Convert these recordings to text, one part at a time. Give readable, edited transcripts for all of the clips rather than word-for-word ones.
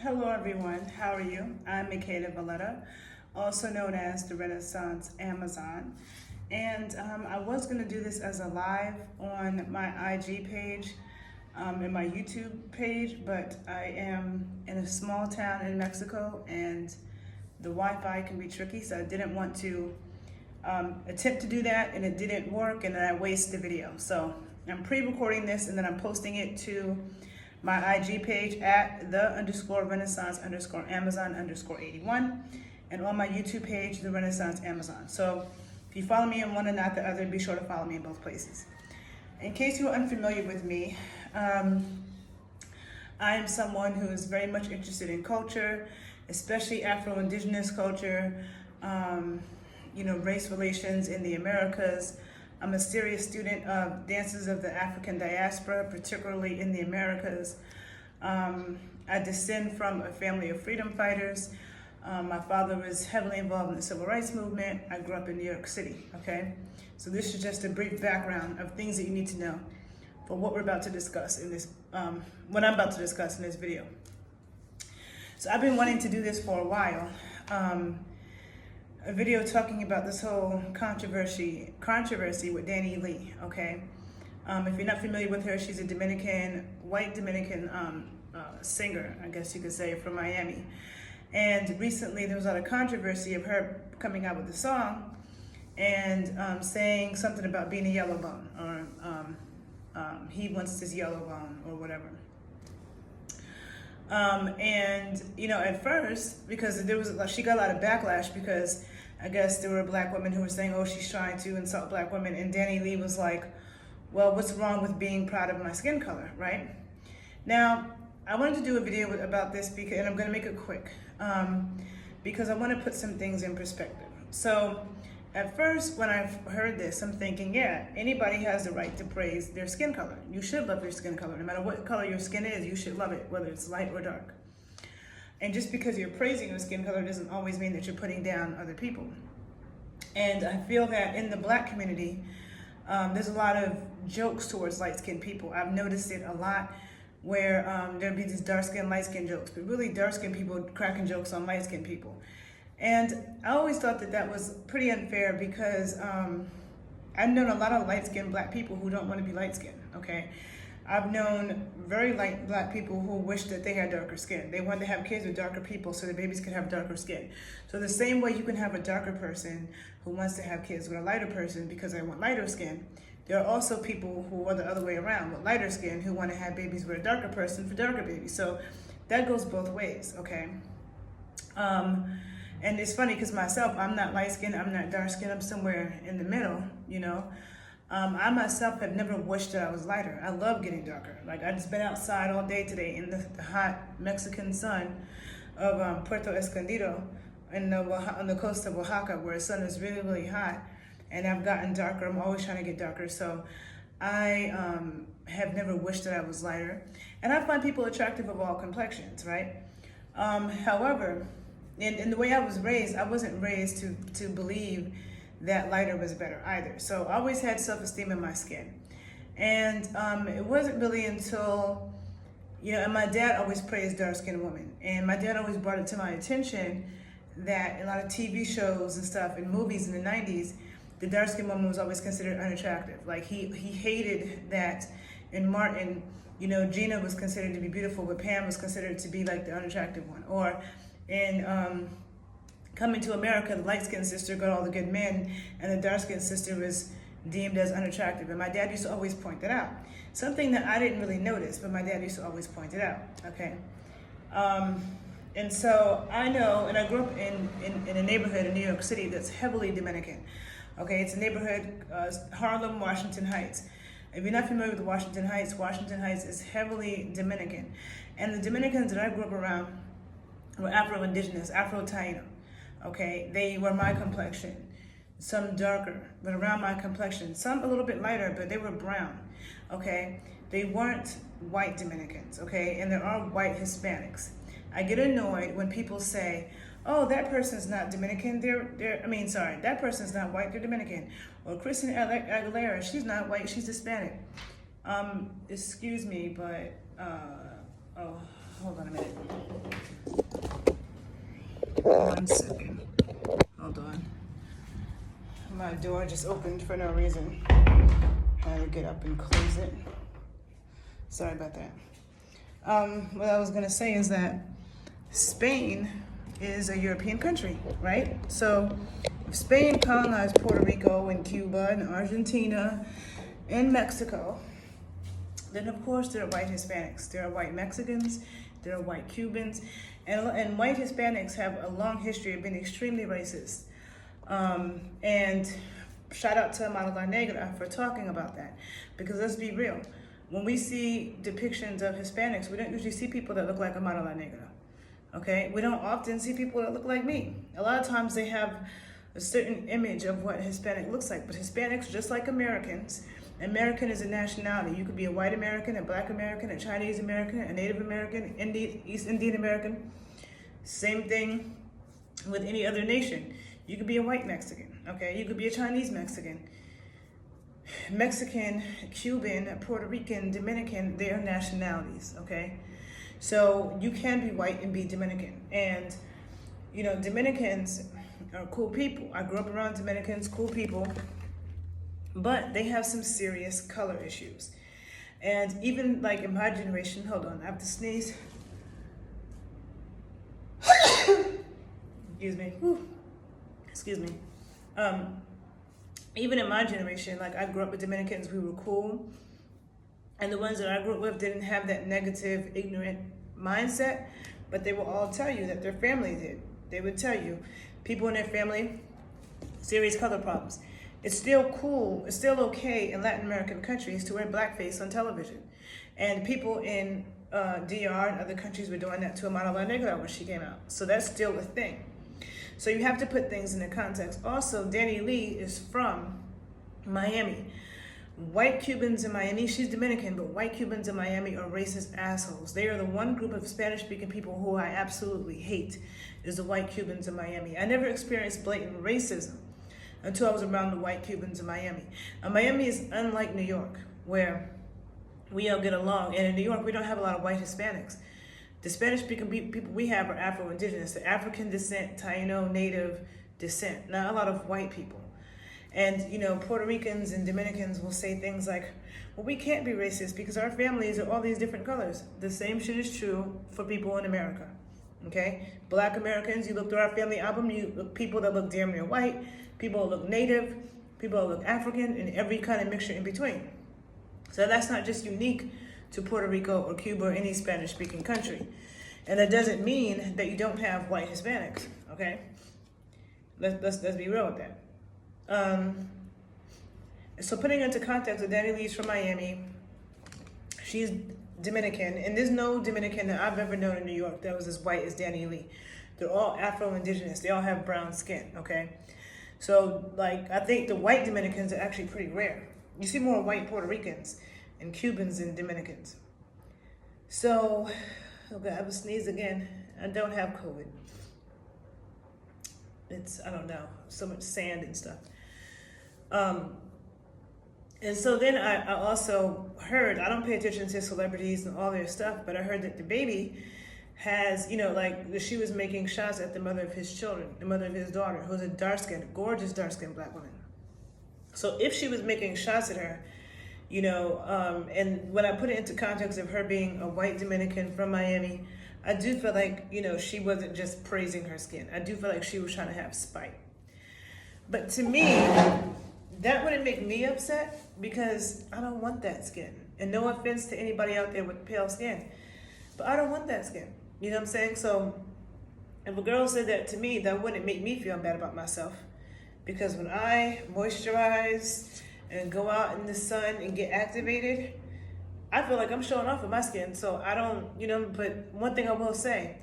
Hello everyone, how are you? I'm Makeda Valletta, also known as the Renaissance Amazon. And I was going to do this as a live on my IG page and my YouTube page, but I am in a small town in Mexico and the Wi-Fi can be tricky, so I didn't want to attempt to do that and it didn't work and then I wasted the video. So I'm pre-recording this and then I'm posting it to my IG page at the_Renaissance_Amazon_81 and on my YouTube page, the Renaissance Amazon. So if you follow me in one and not the other, be sure to follow me in both places. In case you're unfamiliar with me, I am someone who is very much interested in culture, especially Afro-Indigenous culture, race relations in the Americas. I'm a serious student of dances of the African diaspora, particularly in the Americas. I descend from a family of freedom fighters. My father was heavily involved in the civil rights movement. I grew up in New York City, okay? So this is just a brief background of things that you need to know for what we're about to discuss in this, what I'm about to discuss in this video. So I've been wanting to do this for a while. A video talking about this whole controversy with Danileigh, okay? If you're not familiar with her, she's a white Dominican singer, I guess you could say, from Miami. And recently there was a lot of controversy of her coming out with a song and saying something about being a Yellowbone or he wants his Yellowbone or whatever. At first, because she got a lot of backlash because I guess there were black women who were saying, oh, she's trying to insult black women. And Danileigh was like, well, what's wrong with being proud of my skin color, right? Now, I wanted to do a video about this and I'm gonna make it quick because I wanna put some things in perspective. So at first, when I heard this, I'm thinking, yeah, anybody has the right to praise their skin color. You should love your skin color. No matter what color your skin is, you should love it, whether it's light or dark. And just because you're praising your skin color doesn't always mean that you're putting down other people. And I feel that in the black community, there's a lot of jokes towards light-skinned people. I've noticed it a lot where there'll be these dark-skinned, light-skinned jokes, but really dark-skinned people cracking jokes on light-skinned people. And I always thought that that was pretty unfair because I've known a lot of light-skinned black people who don't want to be light-skinned, okay? I've known very light black people who wish that they had darker skin. They want to have kids with darker people so the babies could have darker skin. So the same way you can have a darker person who wants to have kids with a lighter person because they want lighter skin, there are also people who are the other way around with lighter skin who want to have babies with a darker person for darker babies. So that goes both ways, okay? And it's funny because myself, I'm not light skinned, I'm not dark skinned, I'm somewhere in the middle, you know? I myself have never wished that I was lighter. I love getting darker. Like I just been outside all day today in the hot Mexican sun of Puerto Escondido on the coast of Oaxaca where the sun is really, really hot. And I've gotten darker. I'm always trying to get darker. So I have never wished that I was lighter. And I find people attractive of all complexions, right? However, in the way I was raised, I wasn't raised to believe that lighter was better either. So I always had self-esteem in my skin. And it wasn't really until, and my dad always praised dark-skinned women. And my dad always brought it to my attention that a lot of TV shows and stuff and movies in the 90s, the dark-skinned woman was always considered unattractive. Like he hated that in Martin, Gina was considered to be beautiful, but Pam was considered to be like the unattractive one. Or in Coming to America, the light-skinned sister got all the good men, and the dark-skinned sister was deemed as unattractive. And my dad used to always point that out. Something that I didn't really notice, but my dad used to always point it out, okay? And so I know, and I grew up in a neighborhood in New York City that's heavily Dominican, okay? It's a neighborhood, Harlem, Washington Heights. If you're not familiar with Washington Heights is heavily Dominican. And the Dominicans that I grew up around were Afro-Indigenous, Afro-Taino. Okay, they were my complexion, some darker, but around my complexion, some a little bit lighter, but they were brown, okay? They weren't white Dominicans, okay? And there are white Hispanics. I get annoyed when people say, oh, that person's not Dominican, that person's not white, they're Dominican. Or Christina Aguilera, she's not white, she's Hispanic. Excuse me, but, Hold on a minute. 1 second. Hold on. My door just opened for no reason. I had to get up and close it. Sorry about that. What I was gonna say is that Spain is a European country, right? So if Spain colonized Puerto Rico and Cuba and Argentina and Mexico, then of course there are white Hispanics, there are white Mexicans, there are white Cubans, and white Hispanics have a long history of being extremely racist. And shout out to Amara Negra for talking about that, because let's be real, when we see depictions of Hispanics, we don't usually see people that look like Amara Negra, okay? We don't often see people that look like me. A lot of times they have a certain image of what Hispanic looks like, but Hispanics, just like Americans, American is a nationality. You could be a white American, a black American, a Chinese American, a Native American, East Indian American. Same thing with any other nation. You could be a white Mexican, okay? You could be a Chinese Mexican. Mexican, Cuban, Puerto Rican, Dominican, they are nationalities, okay? So you can be white and be Dominican. And, you know, Dominicans are cool people. I grew up around Dominicans, cool people. But they have some serious color issues. And even like in my generation, hold on, I have to sneeze. Excuse me. Whew. Excuse me. Even in my generation, like I grew up with Dominicans, we were cool. And the ones that I grew up with didn't have that negative, ignorant mindset, but they will all tell you that their family did. They would tell you, people in their family, serious color problems. It's still cool, it's still okay in Latin American countries to wear blackface on television. And people in DR and other countries were doing that to Amara Negra when she came out. So that's still a thing. So you have to put things in the context. Also, Danileigh is from Miami. White Cubans in Miami, she's Dominican, but white Cubans in Miami are racist assholes. They are the one group of Spanish-speaking people who I absolutely hate, is the white Cubans in Miami. I never experienced blatant racism until I was around the white Cubans in Miami. And Miami is unlike New York, where we all get along. And in New York, we don't have a lot of white Hispanics. The Spanish-speaking people we have are Afro-Indigenous, the African descent, Taino, Native descent, not a lot of white people. And, you know, Puerto Ricans and Dominicans will say things like, well, we can't be racist because our families are all these different colors. The same shit is true for people in America, okay? Black Americans, you look through our family album, you look people that look damn near white, people that look Native, people that look African, and every kind of mixture in between. So that's not just unique to Puerto Rico or Cuba or any Spanish-speaking country. And that doesn't mean that you don't have white Hispanics, okay? Let's be real with that. So putting into context, Danileigh's from Miami. She's Dominican, and there's no Dominican that I've ever known in New York that was as white as Danileigh. They're all Afro-Indigenous. They all have brown skin, okay? So, like, I think the white Dominicans are actually pretty rare. You see more white Puerto Ricans and Cubans and Dominicans. So, okay, I will sneeze again. I don't have COVID. It's, I don't know, so much sand and stuff. And so then I also heard, I don't pay attention to celebrities and all their stuff, but I heard that the baby has, you know, like she was making shots at the mother of his children, the mother of his daughter, who's a dark-skinned, gorgeous dark-skinned black woman. So if she was making shots at her, you know, and when I put it into context of her being a white Dominican from Miami, I do feel like, you know, she wasn't just praising her skin. I do feel like she was trying to have spite. But to me, that wouldn't make me upset because I don't want that skin. And no offense to anybody out there with pale skin, but I don't want that skin. You know what I'm saying? So if a girl said that to me, that wouldn't make me feel bad about myself. Because when I moisturize and go out in the sun and get activated, I feel like I'm showing off with my skin. So I don't, you know, but one thing I will say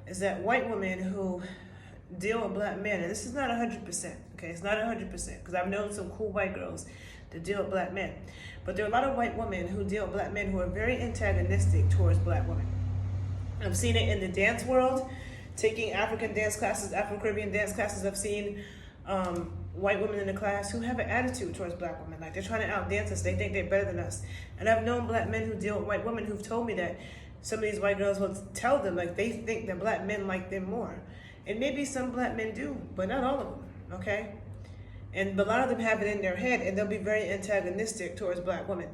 is that white women who deal with black men, and this is not 100%, okay? It's not 100%, because I've known some cool white girls that deal with black men. But there are a lot of white women who deal with black men who are very antagonistic towards black women. I've seen it in the dance world, taking African dance classes, Afro-Caribbean dance classes. I've seen white women in the class who have an attitude towards black women. Like they're trying to outdance us. They think they're better than us. And I've known black men who deal with white women who've told me that some of these white girls will tell them like they think that black men like them more. And maybe some black men do, but not all of them, okay? And a lot of them have it in their head, and they'll be very antagonistic towards black women.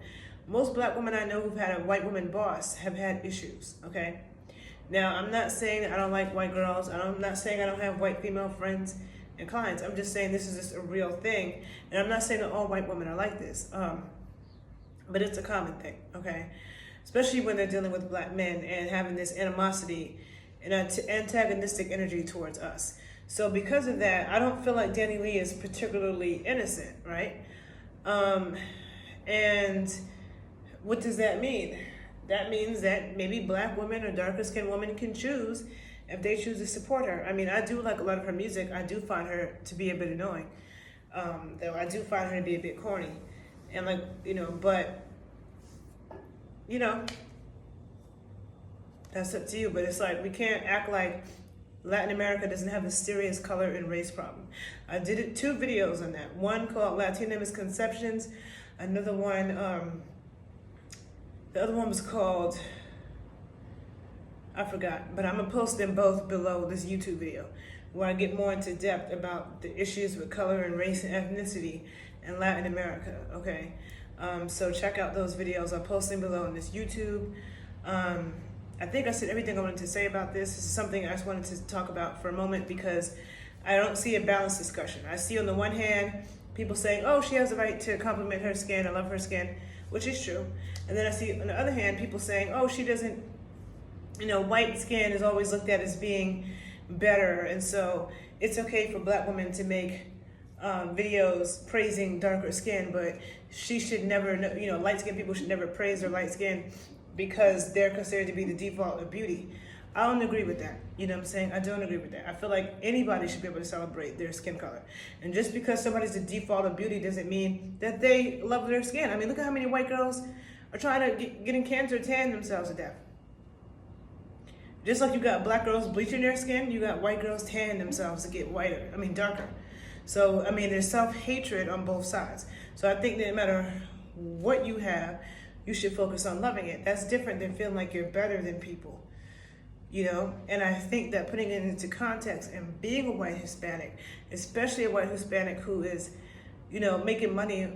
Most black women I know who've had a white woman boss have had issues, okay? Now, I'm not saying that I don't like white girls. I'm not saying I don't have white female friends and clients. I'm just saying this is just a real thing. And I'm not saying that all white women are like this, but it's a common thing, okay? Especially when they're dealing with black men and having this animosity and antagonistic energy towards us. So because of that, I don't feel like Danileigh is particularly innocent, right? And what does that mean? That means that maybe black women or darker skinned women can choose if they choose to support her. I mean, I do like a lot of her music. I do find her to be a bit annoying. Though I do find her to be a bit corny. And like, you know, but, you know, that's up to you. But it's like, we can't act like Latin America doesn't have a serious color and race problem. I did 2 videos on that. One called Latina Misconceptions. Another one, the other one was called, I forgot, but I'm gonna post them both below this YouTube video where I get more into depth about the issues with color and race and ethnicity in Latin America, okay? So check out those videos. I'll post them below on this YouTube. I think I said everything I wanted to say about this. This is something I just wanted to talk about for a moment because I don't see a balanced discussion. I see on the one hand, people saying, oh, she has the right to compliment her skin, I love her skin, which is true. And then I see on the other hand, people saying, oh, she doesn't, you know, white skin is always looked at as being better. And so it's okay for black women to make videos praising darker skin, but she should never, you know, light skinned people should never praise their light skin because they're considered to be the default of beauty. I don't agree with that. You know what I'm saying? I don't agree with that. I feel like anybody should be able to celebrate their skin color. And just because somebody's the default of beauty doesn't mean that they love their skin. I mean, look at how many white girls are trying to getting cancer, tan themselves to death. Just like you got black girls bleaching their skin, you got white girls tanning themselves to get whiter, darker. So, I mean, there's self-hatred on both sides. So I think that no matter what you have, you should focus on loving it. That's different than feeling like you're better than people, you know? And I think that putting it into context and being a white Hispanic, especially a white Hispanic who is, you know, making money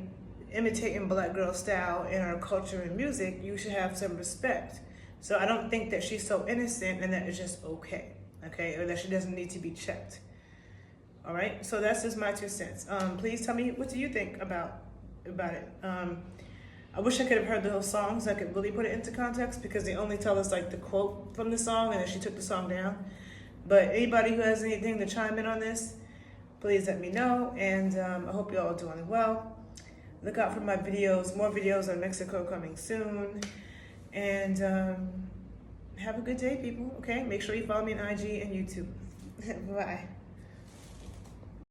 imitating black girl style in our culture and music, you should have some respect. So I don't think that she's so innocent and that it's just okay, or that she doesn't need to be checked. All right, so that's just my 2 cents. Please tell me, what do you think about it? I wish I could have heard the whole song so I could really put it into context because they only tell us like the quote from the song and then she took the song down. But anybody who has anything to chime in on this, please let me know. And I hope you all are doing well. Look out for my videos, more videos on Mexico coming soon. And have a good day, people, okay? Make sure you follow me on IG and YouTube. Bye.